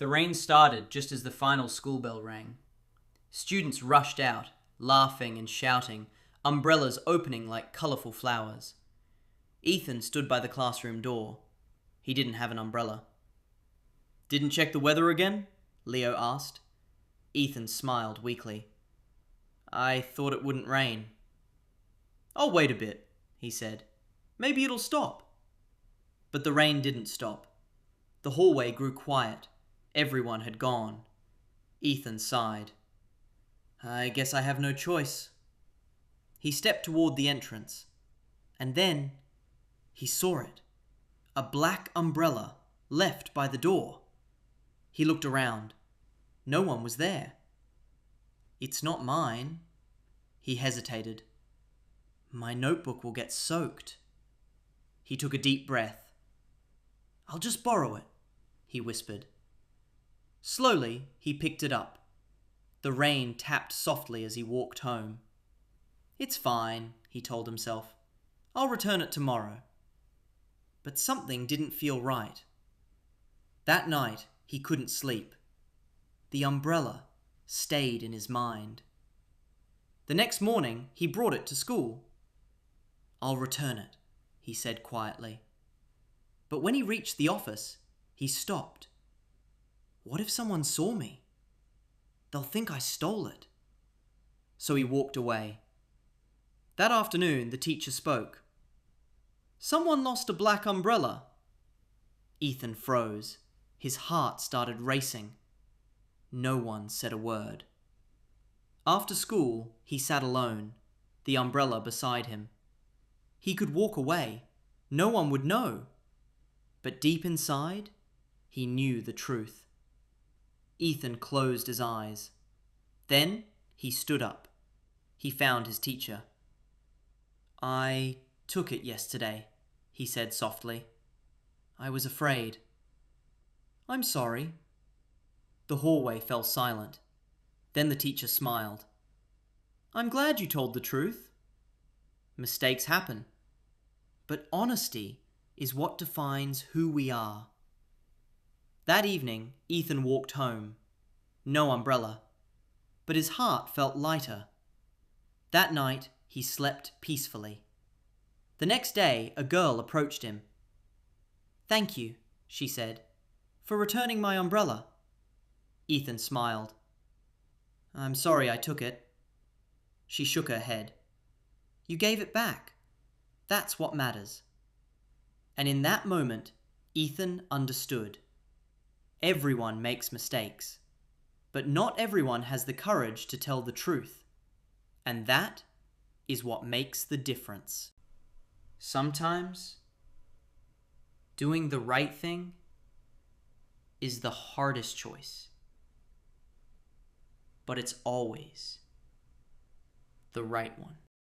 The rain started just as the final school bell rang. Students rushed out, laughing and shouting, umbrellas opening like colourful flowers. Ethan stood by the classroom door. He didn't have an umbrella. "Didn't check the weather again?" Leo asked. Ethan smiled weakly. "I thought it wouldn't rain." "I'll wait a bit," he said. "Maybe it'll stop." But the rain didn't stop. The hallway grew quiet. Everyone had gone. Ethan sighed. "I guess I have no choice." He stepped toward the entrance. And then he saw it. A black umbrella left by the door. He looked around. No one was there. "It's not mine." He hesitated. "My notebook will get soaked." He took a deep breath. "I'll just borrow it," he whispered. Slowly, he picked it up. The rain tapped softly as he walked home. "It's fine," he told himself. "I'll return it tomorrow." But something didn't feel right. That night, he couldn't sleep. The umbrella stayed in his mind. The next morning, he brought it to school. "I'll return it," he said quietly. But when he reached the office, he stopped. "What if someone saw me? They'll think I stole it." So he walked away. That afternoon, the teacher spoke. "Someone lost a black umbrella." Ethan froze. His heart started racing. No one said a word. After school, he sat alone, the umbrella beside him. He could walk away. No one would know. But deep inside, he knew the truth. Ethan closed his eyes. Then he stood up. He found his teacher. "I took it yesterday," he said softly. "I was afraid." "I'm sorry." The hallway fell silent. Then the teacher smiled. "I'm glad you told the truth. Mistakes happen. But honesty is what defines who we are." That evening, Ethan walked home. No umbrella. But his heart felt lighter. That night, he slept peacefully. The next day, a girl approached him. "Thank you," she said, "for returning my umbrella." Ethan smiled. "I'm sorry I took it." She shook her head. "You gave it back. That's what matters." And in that moment, Ethan understood. Everyone makes mistakes, but not everyone has the courage to tell the truth. And that is what makes the difference. Sometimes, doing the right thing is the hardest choice, but it's always the right one.